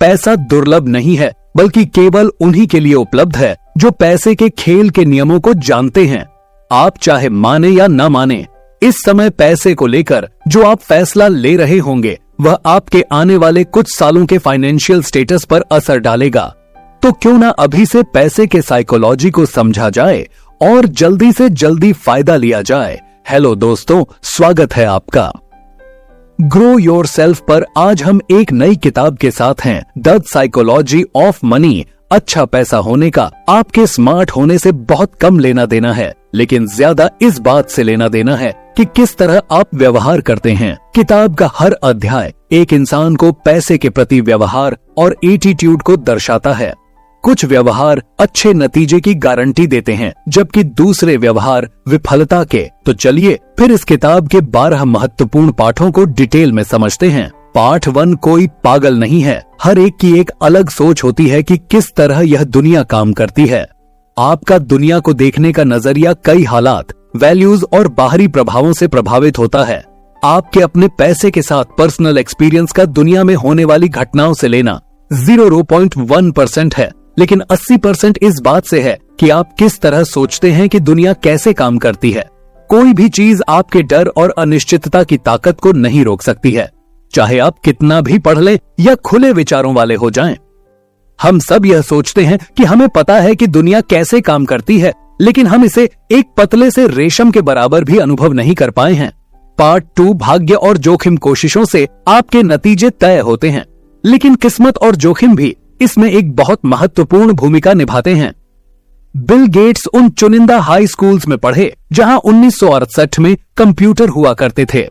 पैसा दुर्लभ नहीं है, बल्कि केवल उन्हीं के लिए उपलब्ध है जो पैसे के खेल के नियमों को जानते हैं। आप चाहे माने या न माने, इस समय पैसे को लेकर जो आप फैसला ले रहे होंगे वह आपके आने वाले कुछ सालों के फाइनेंशियल स्टेटस पर असर डालेगा। तो क्यों ना अभी से पैसे के साइकोलॉजी को समझा जाए और जल्दी से जल्दी फायदा लिया जाए। हेलो दोस्तों, स्वागत है आपका ग्रो योरसेल्फ पर। आज हम एक नई किताब के साथ हैं, द साइकोलॉजी ऑफ मनी। अच्छा पैसा होने का आपके स्मार्ट होने से बहुत कम लेना देना है, लेकिन ज्यादा इस बात से लेना देना है कि किस तरह आप व्यवहार करते हैं। किताब का हर अध्याय एक इंसान को पैसे के प्रति व्यवहार और एटीट्यूड को दर्शाता है। कुछ व्यवहार अच्छे नतीजे की गारंटी देते हैं, जबकि दूसरे व्यवहार विफलता के। तो चलिए फिर इस किताब के 12 महत्वपूर्ण पाठों को डिटेल में समझते हैं। पाठ 1, कोई पागल नहीं है। हर एक की एक अलग सोच होती है कि किस तरह यह दुनिया काम करती है। आपका दुनिया को देखने का नजरिया कई हालात, वैल्यूज और बाहरी प्रभावों से प्रभावित होता है। आपके अपने पैसे के साथ पर्सनल एक्सपीरियंस का दुनिया में होने वाली घटनाओं से लेना 0.1% है, लेकिन 80% इस बात से है कि आप किस तरह सोचते हैं कि दुनिया कैसे काम करती है। कोई भी चीज आपके डर और अनिश्चितता की ताकत को नहीं रोक सकती है, चाहे आप कितना भी पढ़ लें या खुले विचारों वाले हो जाएं। हम सब यह सोचते हैं कि हमें पता है कि दुनिया कैसे काम करती है, लेकिन हम इसे एक पतले से रेशम के बराबर भी अनुभव नहीं कर पाए हैं। पार्ट 2, भाग्य और जोखिम। कोशिशों से आपके नतीजे तय होते हैं, लेकिन किस्मत और जोखिम भी इसमें एक बहुत महत्वपूर्ण भूमिका निभाते हैं। बिल गेट्स उन चुनिंदा हाई स्कूल्स में पढ़े जहां 1968 में कंप्यूटर हुआ करते थे।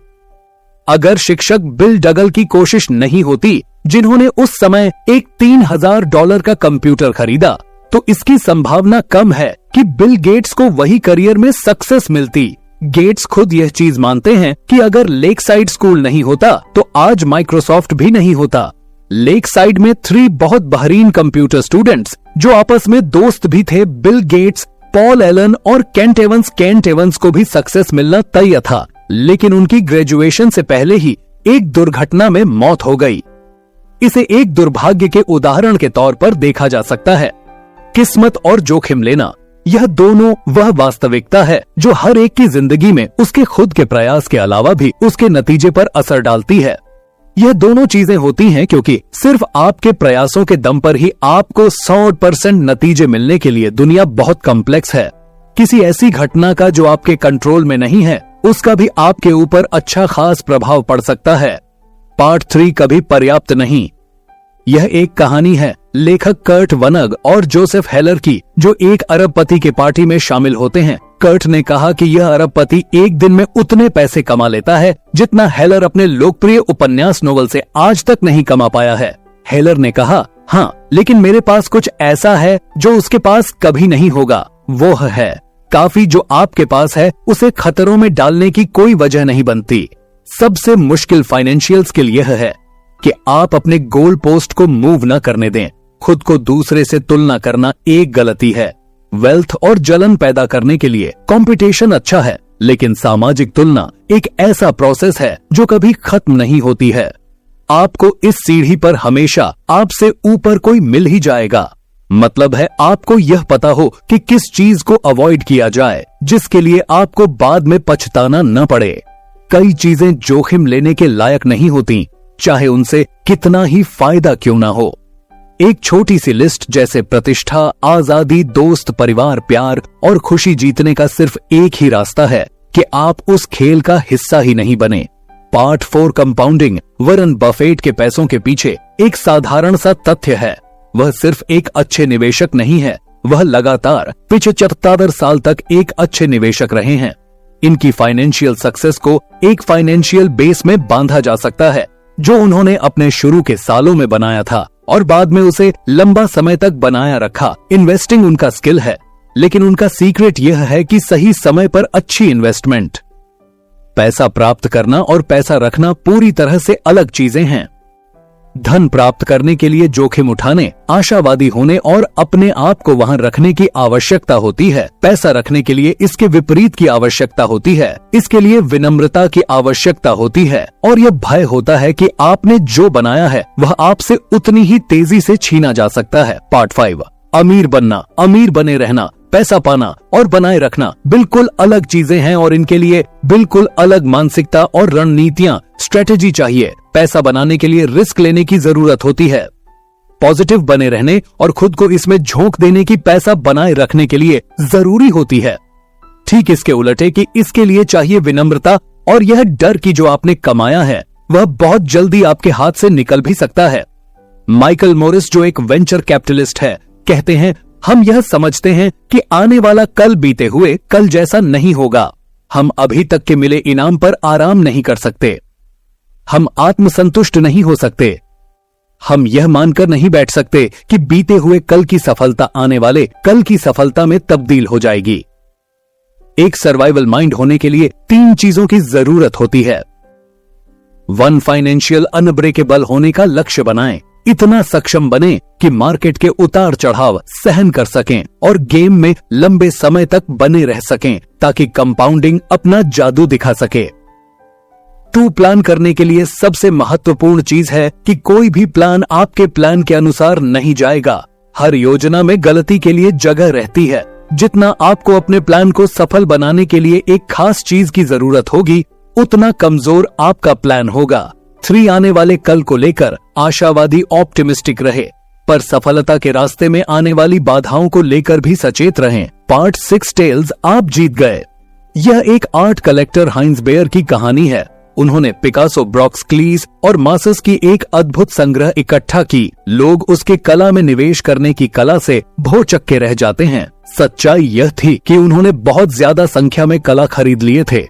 अगर शिक्षक बिल डगल की कोशिश नहीं होती, जिन्होंने उस समय एक $3000 का कंप्यूटर खरीदा, तो इसकी संभावना कम है कि बिल गेट्स को वही करियर में सक्सेस मिलती। गेट्स खुद यह चीज मानते हैं कि अगर लेक साइड स्कूल नहीं होता तो आज माइक्रोसॉफ्ट भी नहीं होता। लेक साइड में 3 बहुत बेहतरीन कंप्यूटर स्टूडेंट्स जो आपस में दोस्त भी थे, बिल गेट्स, पॉल एलन और केंट एवंस को भी सक्सेस मिलना तय था, लेकिन उनकी ग्रेजुएशन से पहले ही एक दुर्घटना में मौत हो गई। इसे एक दुर्भाग्य के उदाहरण के तौर पर देखा जा सकता है। किस्मत और जोखिम लेना, यह दोनों वह वास्तविकता है जो हर एक की जिंदगी में उसके खुद के प्रयास के अलावा भी उसके नतीजे पर असर डालती है। यह दोनों चीजें होती हैं क्योंकि सिर्फ आपके प्रयासों के दम पर ही आपको 100% नतीजे मिलने के लिए दुनिया बहुत कॉम्प्लेक्स है। किसी ऐसी घटना का जो आपके कंट्रोल में नहीं है, उसका भी आपके ऊपर अच्छा खास प्रभाव पड़ सकता है। पार्ट 3, कभी पर्याप्त नहीं। यह एक कहानी है लेखक कर्ट वनग और जोसेफ हेलर की, जो एक अरबपति के पार्टी में शामिल होते हैं। कर्ट ने कहा कि यह अरबपति एक दिन में उतने पैसे कमा लेता है जितना हेलर अपने लोकप्रिय उपन्यास नोवेल से आज तक नहीं कमा पाया है। हेलर ने कहा, हाँ, लेकिन मेरे पास कुछ ऐसा है जो उसके पास कभी नहीं होगा। वो है काफी जो आपके पास है उसे खतरों में डालने की कोई वजह नहीं बनती। सबसे मुश्किल फाइनेंशियल स्किल यह है कि आप अपने गोल पोस्ट को मूव न करने दें। खुद को दूसरे से तुलना करना एक गलती है। वेल्थ और जलन पैदा करने के लिए कंपटीशन अच्छा है, लेकिन सामाजिक तुलना एक ऐसा प्रोसेस है जो कभी खत्म नहीं होती है। आपको इस सीढ़ी पर हमेशा आपसे ऊपर कोई मिल ही जाएगा। मतलब है आपको यह पता हो कि किस चीज को अवॉइड किया जाए, जिसके लिए आपको बाद में पछताना न पड़े। कई चीजें जोखिम लेने के लायक नहीं होती, चाहे उनसे कितना ही फायदा क्यों ना हो। एक छोटी सी लिस्ट जैसे प्रतिष्ठा, आजादी, दोस्त, परिवार, प्यार और खुशी जीतने का सिर्फ एक ही रास्ता है कि आप उस खेल का हिस्सा ही नहीं बने। Part 4, compounding. वॉरेन बफेट के पैसों के पीछे एक साधारण सा तथ्य है। वह सिर्फ एक अच्छे निवेशक नहीं है, वह लगातार 75 साल तक एक अच्छे निवेशक रहे हैं। इनकी फाइनेंशियल सक्सेस को एक फाइनेंशियल बेस में बांधा जा सकता है जो उन्होंने अपने शुरू के सालों में बनाया था और बाद में उसे लंबा समय तक बनाया रखा। इन्वेस्टिंग उनका स्किल है, लेकिन उनका सीक्रेट यह है कि सही समय पर अच्छी इन्वेस्टमेंट। पैसा प्राप्त करना और पैसा रखना पूरी तरह से अलग चीजें हैं। धन प्राप्त करने के लिए जोखिम उठाने, आशावादी होने और अपने आप को वहां रखने की आवश्यकता होती है। पैसा रखने के लिए इसके विपरीत की आवश्यकता होती है। इसके लिए विनम्रता की आवश्यकता होती है और यह भय होता है कि आपने जो बनाया है वह आपसे उतनी ही तेजी से छीना जा सकता है। पार्ट 5, अमीर बनना, अमीर बने रहना, पैसा पाना और बनाए रखना बिल्कुल अलग चीजें हैं और इनके लिए बिल्कुल अलग मानसिकता और रणनीतियां, स्ट्रेटेजी चाहिए। पैसा बनाने के लिए रिस्क लेने की जरूरत होती है, पॉजिटिव बने रहने और खुद को इसमें झोंक देने की पैसा बनाए रखने के लिए जरूरी होती है। ठीक इसके उलट है कि इसके लिए चाहिए विनम्रता और यह डर कि जो आपने कमाया है वह बहुत जल्दी आपके हाथ से निकल भी सकता है। माइकल मोरिस, जो एक वेंचर कैपिटलिस्ट है, कहते हैं, हम यह समझते हैं कि आने वाला कल बीते हुए कल जैसा नहीं होगा। हम अभी तक के मिले इनाम पर आराम नहीं कर सकते। हम आत्मसंतुष्ट नहीं हो सकते। हम यह मानकर नहीं बैठ सकते कि बीते हुए कल की सफलता आने वाले कल की सफलता में तब्दील हो जाएगी। एक सर्वाइवल माइंड होने के लिए 3 चीजों की जरूरत होती है। 1, फाइनेंशियल अनब्रेकेबल होने का लक्ष्य बनाएं। इतना सक्षम बने कि मार्केट के उतार चढ़ाव सहन कर सकें और गेम में लंबे समय तक बने रह सकें ताकि कंपाउंडिंग अपना जादू दिखा सके। 2, प्लान करने के लिए सबसे महत्वपूर्ण चीज है कि कोई भी प्लान आपके प्लान के अनुसार नहीं जाएगा। हर योजना में गलती के लिए जगह रहती है। जितना आपको अपने प्लान को सफल बनाने के लिए एक खास चीज की जरूरत होगी, उतना कमजोर आपका प्लान होगा। 3, आने वाले कल को लेकर आशावादी, ऑप्टिमिस्टिक रहे, पर सफलता के रास्ते में आने वाली बाधाओं को लेकर भी सचेत रहें। पार्ट 6, टेल्स, आप जीत गए। यह एक आर्ट कलेक्टर हाइंज बेयर की कहानी है। उन्होंने पिकासो, ब्रॉक्स, क्लीस और मासस की एक अद्भुत संग्रह इकट्ठा की। लोग उसके कला में निवेश करने की कला से भौचक्के रह जाते हैं। सच्चाई यह थी कि उन्होंने बहुत ज्यादा संख्या में कला खरीद लिए थे।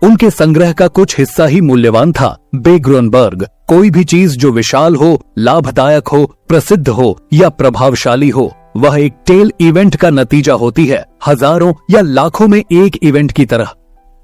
उनके संग्रह का कुछ हिस्सा ही मूल्यवान था। बे ग्रोनबर्ग, कोई भी चीज जो विशाल हो, लाभदायक हो, प्रसिद्ध हो या प्रभावशाली हो, वह एक टेल इवेंट का नतीजा होती है, हजारों या लाखों में एक इवेंट की तरह।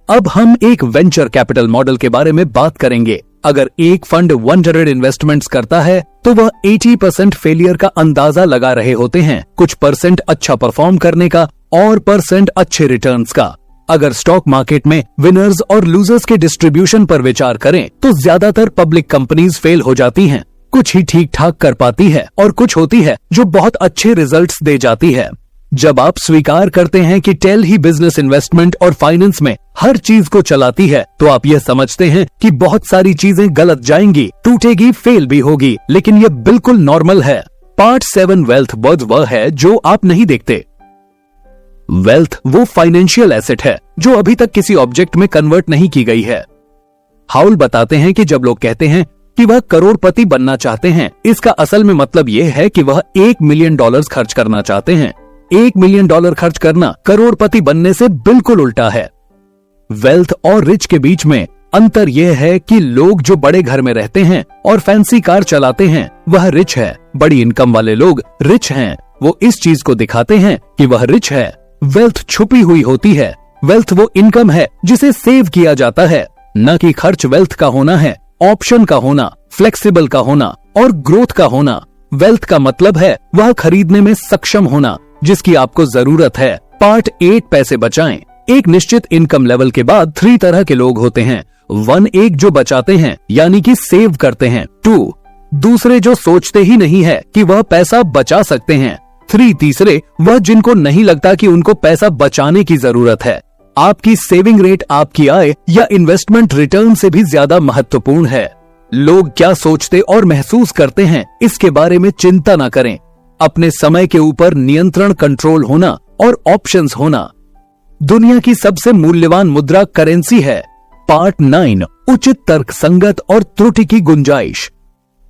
अब हम एक वेंचर कैपिटल मॉडल के बारे में बात करेंगे। अगर एक फंड 100 इन्वेस्टमेंट्स करता है तो वह 80% फेलियर का अंदाजा लगा रहे होते हैं, कुछ % अच्छा परफॉर्म करने का और % अच्छे रिटर्न्स का। अगर स्टॉक मार्केट में विनर्स और लूजर्स के डिस्ट्रीब्यूशन पर विचार करें तो ज्यादातर पब्लिक कंपनीज फेल हो जाती हैं, कुछ ही ठीक ठाक कर पाती है और कुछ होती है जो बहुत अच्छे रिजल्ट्स दे जाती है। जब आप स्वीकार करते हैं कि टेल ही बिजनेस, इन्वेस्टमेंट और फाइनेंस में हर चीज को चलाती है, तो आप यह समझते हैं कि बहुत सारी चीजें गलत जाएंगी, टूटेगी, फेल भी होगी, लेकिन यह बिल्कुल नॉर्मल है। पार्ट 7, वेल्थ वह है जो आप नहीं देखते। वेल्थ वो फाइनेंशियल एसेट है जो अभी तक किसी ऑब्जेक्ट में कन्वर्ट नहीं की गई है। हाउल बताते हैं कि जब लोग कहते हैं कि वह करोड़पति बनना चाहते हैं, इसका असल में मतलब यह है कि वह $1 मिलियन खर्च करना चाहते हैं। $1 मिलियन खर्च करना करोड़पति बनने से बिल्कुल उल्टा है। वेल्थ और रिच के बीच में अंतर यह है कि लोग जो बड़े घर में रहते हैं और फैंसी कार चलाते हैं वह रिच है। बड़ी इनकम वाले लोग रिच हैं, वो इस चीज को दिखाते हैं कि वह रिच है। वेल्थ छुपी हुई होती है। वेल्थ वो इनकम है जिसे सेव किया जाता है, न कि खर्च। वेल्थ का होना है ऑप्शन का होना, फ्लेक्सिबल का होना और ग्रोथ का होना। वेल्थ का मतलब है वह खरीदने में सक्षम होना जिसकी आपको जरूरत है। पार्ट 8, पैसे बचाएं। एक निश्चित इनकम लेवल के बाद 3 तरह के लोग होते हैं। 1, एक जो बचाते हैं यानी कि सेव करते हैं। 2, दूसरे जो सोचते ही नहीं है कि वह पैसा बचा सकते हैं। 3, तीसरे वह जिनको नहीं लगता कि उनको पैसा बचाने की जरूरत है। आपकी सेविंग रेट आपकी आय या इन्वेस्टमेंट रिटर्न से भी ज्यादा महत्वपूर्ण है। लोग क्या सोचते और महसूस करते हैं इसके बारे में चिंता न करें। अपने समय के ऊपर नियंत्रण, कंट्रोल होना और ऑप्शंस होना। दुनिया की सबसे मूल्यवान मुद्रा करेंसी है। पार्ट 9, उचित तर्क संगत और त्रुटि की गुंजाइश।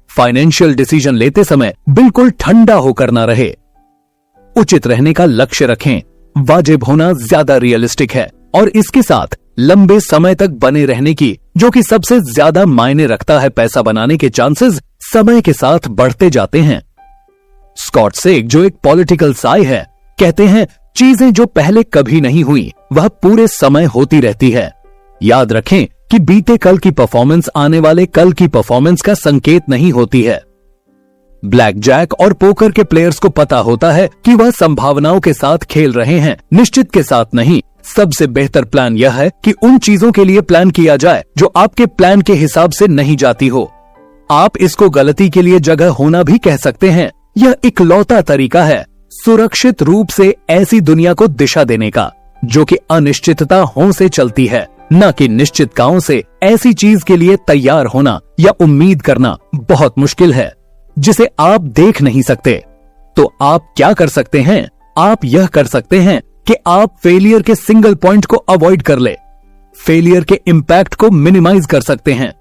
फाइनेंशियल डिसीजन लेते समय बिल्कुल ठंडा होकर ना रहे। उचित रहने का लक्ष्य रखें। वाजिब होना ज्यादा रियलिस्टिक है और इसके साथ लंबे समय तक बने रहने की, जो कि सबसे ज्यादा मायने रखता है। पैसा बनाने के चांसेस समय के साथ बढ़ते जाते हैं। स्कॉट सेग, जो एक पॉलिटिकल साई है, कहते हैं चीजें जो पहले कभी नहीं हुई वह पूरे समय होती रहती है। याद रखें कि बीते कल की परफॉर्मेंस आने वाले कल की परफॉर्मेंस का संकेत नहीं होती है। ब्लैक जैक और पोकर के प्लेयर्स को पता होता है कि वह संभावनाओं के साथ खेल रहे हैं, निश्चित के साथ नहीं। सबसे बेहतर प्लान यह है कि उन चीजों के लिए प्लान किया जाए जो आपके प्लान के हिसाब से नहीं जाती हो। आप इसको गलती के लिए जगह होना भी कह सकते हैं। यह इकलौता तरीका है सुरक्षित रूप से ऐसी दुनिया को दिशा देने का जो कि अनिश्चितता हो से चलती है, न कि निश्चितताओं से। ऐसी चीज के लिए तैयार होना या उम्मीद करना बहुत मुश्किल है जिसे आप देख नहीं सकते। तो आप क्या कर सकते हैं? आप यह कर सकते हैं कि आप फेलियर के सिंगल पॉइंट को अवॉइड कर ले, फेलियर के इम्पैक्ट को मिनिमाइज कर सकते हैं।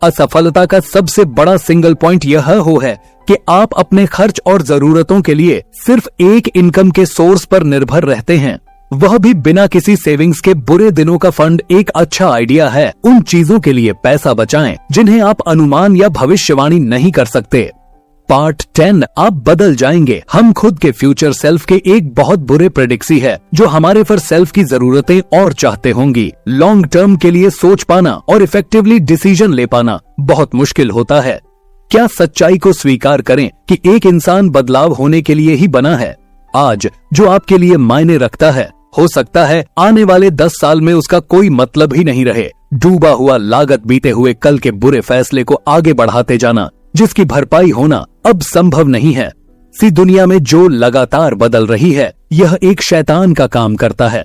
असफलता का सबसे बड़ा सिंगल पॉइंट यह है कि आप अपने खर्च और जरूरतों के लिए सिर्फ एक इनकम के सोर्स पर निर्भर रहते हैं, वह भी बिना किसी सेविंग्स के। बुरे दिनों का फंड एक अच्छा आइडिया है। उन चीजों के लिए पैसा बचाएं जिन्हें आप अनुमान या भविष्यवाणी नहीं कर सकते। पार्ट 10 आप बदल जाएंगे। हम खुद के फ्यूचर सेल्फ के एक बहुत बुरे प्रेडिक्सी है जो हमारे फर सेल्फ की जरूरतें और चाहते होंगी। लॉन्ग टर्म के लिए सोच पाना और इफेक्टिवली डिसीजन ले पाना बहुत मुश्किल होता है। क्या सच्चाई को स्वीकार करें कि एक इंसान बदलाव होने के लिए ही बना है। आज जो आपके लिए मायने रखता है, हो सकता है आने वाले 10 साल में उसका कोई मतलब ही नहीं रहे। डूबा हुआ लागत बीते हुए कल के बुरे फैसले को आगे बढ़ाते जाना जिसकी भरपाई होना अब संभव नहीं है। सी दुनिया में जो लगातार बदल रही है, यह एक शैतान का काम करता है।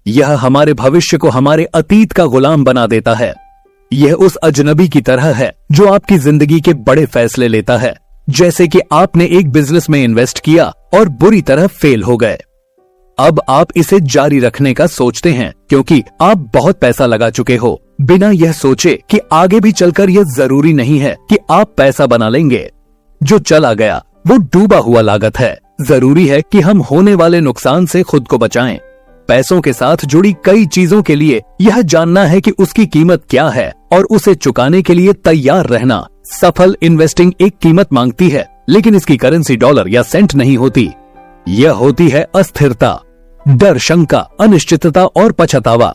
यह हमारे भविष्य को हमारे अतीत का गुलाम बना देता है। यह उस अजनबी की तरह है जो आपकी जिंदगी के बड़े फैसले लेता है, जैसे कि आपने एक बिजनेस में इन्वेस्ट किया और बुरी तरह फेल हो गए। अब आप इसे जारी रखने का सोचते हैं क्योंकि आप बहुत पैसा लगा चुके हो, बिना यह सोचे कि आगे भी चलकर यह जरूरी नहीं है कि आप पैसा बना लेंगे। जो चला गया वो डूबा हुआ लागत है। जरूरी है कि हम होने वाले नुकसान से खुद को बचाएं। पैसों के साथ जुड़ी कई चीजों के लिए यह जानना है कि उसकी कीमत क्या है और उसे चुकाने के लिए तैयार रहना। सफल इन्वेस्टिंग एक कीमत मांगती है, लेकिन इसकी करेंसी डॉलर या सेंट नहीं होती। यह होती है अस्थिरता, डर, शंका, अनिश्चितता और पछतावा।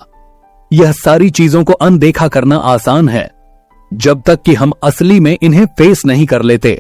यह सारी चीजों को अनदेखा करना आसान है जब तक कि हम असली में इन्हें फेस नहीं कर लेते।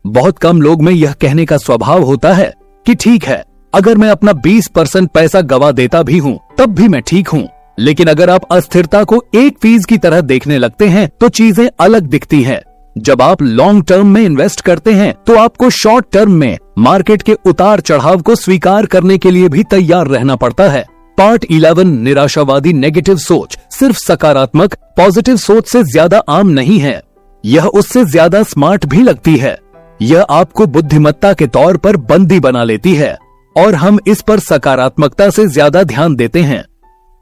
बहुत कम लोग में यह कहने का स्वभाव होता है कि ठीक है, अगर मैं अपना 20% पैसा गवा देता भी हूं तब भी मैं ठीक हूं। लेकिन अगर आप अस्थिरता को एक फीस की तरह देखने लगते हैं तो चीजें अलग दिखती हैं। जब आप लॉन्ग टर्म में इन्वेस्ट करते हैं तो आपको शॉर्ट टर्म में मार्केट के उतार चढ़ाव को स्वीकार करने के लिए भी तैयार रहना पड़ता है। पार्ट 11 निराशावादी नेगेटिव सोच सिर्फ सकारात्मक पॉजिटिव सोच से ज्यादा आम नहीं है, यह उससे ज्यादा स्मार्ट भी लगती है। यह आपको बुद्धिमत्ता के तौर पर बंदी बना लेती है और हम इस पर सकारात्मकता से ज्यादा ध्यान देते हैं।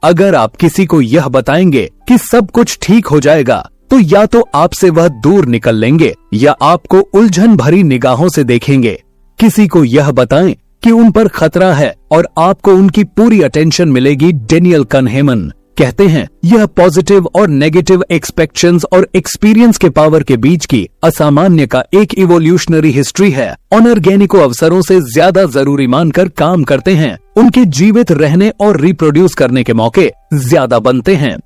अगर आप किसी को यह बताएंगे कि सब कुछ ठीक हो जाएगा तो या तो आपसे वह दूर निकल लेंगे या आपको उलझन भरी निगाहों से देखेंगे। किसी को यह बताएं कि उन पर खतरा है और आपको उनकी पूरी अटेंशन मिलेगी। डेनियल कनहेमन कहते हैं, यह पॉजिटिव और नेगेटिव एक्सपेक्टेशंस और एक्सपीरियंस के पावर के बीच की असामान्य का एक इवोल्यूशनरी हिस्ट्री है। ऑनर्गेनिक को अवसरों से ज्यादा जरूरी मानकर काम करते हैं, उनके जीवित रहने और रिप्रोड्यूस करने के मौके ज्यादा बनते हैं।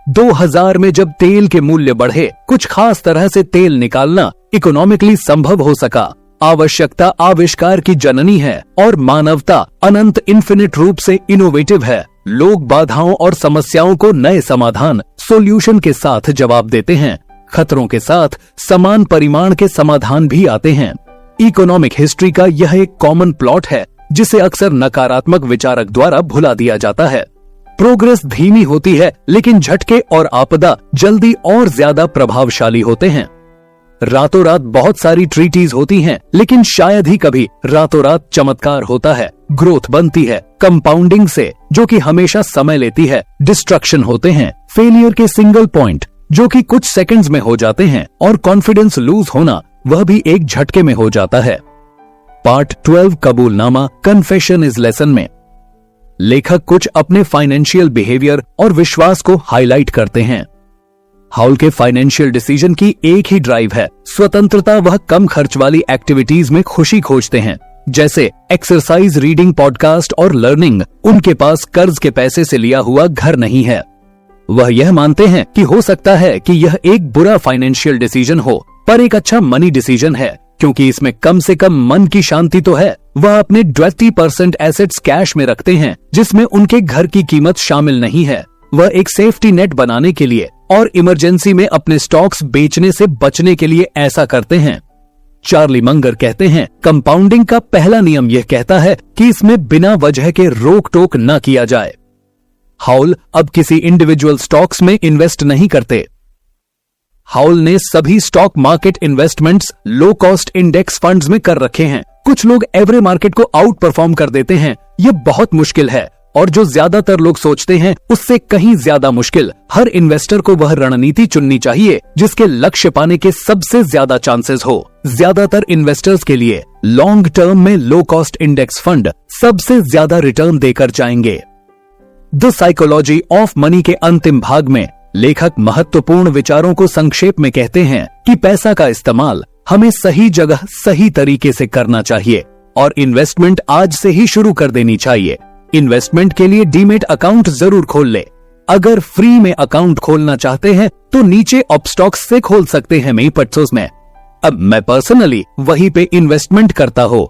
2000 में जब तेल के मूल्य बढ़े, कुछ खास तरह से तेल निकालना इकोनॉमिकली संभव हो सका। आवश्यकता आविष्कार की जननी है और मानवता अनंत इन्फिनिट रूप से इनोवेटिव है। लोग बाधाओं और समस्याओं को नए समाधान सॉल्यूशन के साथ जवाब देते हैं। खतरों के साथ समान परिमाण के समाधान भी आते हैं। इकोनॉमिक हिस्ट्री का यह एक कॉमन प्लॉट है जिसे अक्सर नकारात्मक विचारक द्वारा भुला दिया जाता है। प्रोग्रेस धीमी होती है लेकिन झटके और आपदा जल्दी और ज्यादा प्रभावशाली होते हैं। रातों रात बहुत सारी ट्रीटीज होती हैं, लेकिन शायद ही कभी रातों रात चमत्कार होता है। ग्रोथ बनती है कंपाउंडिंग से, जो कि हमेशा समय लेती है। डिस्ट्रक्शन होते हैं फेलियर के सिंगल पॉइंट, जो कि कुछ सेकंड्स में हो जाते हैं, और कॉन्फिडेंस लूज होना वह भी एक झटके में हो जाता है। पार्ट 12 कबूलनामा कन्फेशन इज लेसन में लेखक कुछ अपने फाइनेंशियल बिहेवियर और विश्वास को हाईलाइट करते हैं। हाउल के फाइनेंशियल डिसीजन की एक ही ड्राइव है, स्वतंत्रता। वह कम खर्च वाली एक्टिविटीज में खुशी खोजते हैं, जैसे एक्सरसाइज, रीडिंग, पॉडकास्ट और लर्निंग। उनके पास कर्ज के पैसे से लिया हुआ घर नहीं है। वह यह मानते हैं कि हो सकता है कि यह एक बुरा फाइनेंशियल डिसीजन हो, पर एक अच्छा मनी डिसीजन है, क्योंकि इसमें कम से कम मन की शांति तो है। वह अपने 20% एसेट्स कैश में रखते हैं, जिसमें उनके घर की कीमत शामिल नहीं है। वह एक सेफ्टी नेट बनाने के लिए और इमरजेंसी में अपने स्टॉक्स बेचने से बचने के लिए ऐसा करते हैं। चार्ली मंगर कहते हैं, कंपाउंडिंग का पहला नियम यह कहता है कि इसमें बिना वजह के रोक टोक न किया जाए। हाउल अब किसी इंडिविजुअल स्टॉक्स में इन्वेस्ट नहीं करते। हाउल ने सभी stock market investments low cost index funds में कर रखे हैं। कुछ लोग एवरी मार्केट को आउट परफॉर्म कर देते हैं। यह बहुत मुश्किल है और जो ज्यादातर लोग सोचते हैं उससे कहीं ज्यादा मुश्किल। हर इन्वेस्टर को वह रणनीति चुननी चाहिए जिसके लक्ष्य पाने के सबसे ज्यादा चांसेस हो। ज्यादातर इन्वेस्टर्स के लिए लॉन्ग टर्म में लो कॉस्ट इंडेक्स फंड सबसे ज्यादा रिटर्न देकर जाएंगे। द साइकोलॉजी ऑफ मनी के अंतिम भाग में लेखक महत्वपूर्ण विचारों को संक्षेप में कहते हैं कि पैसा का इस्तेमाल हमें सही जगह सही तरीके से करना चाहिए और इन्वेस्टमेंट आज से ही शुरू कर देनी चाहिए। इन्वेस्टमेंट के लिए डीमेट अकाउंट जरूर खोल ले। अगर फ्री में अकाउंट खोलना चाहते हैं तो नीचे अपस्टॉक्स से खोल सकते हैं में पर्चोस में। अब मैं पर्सनली वहीं पे इन्वेस्टमेंट करता हूँ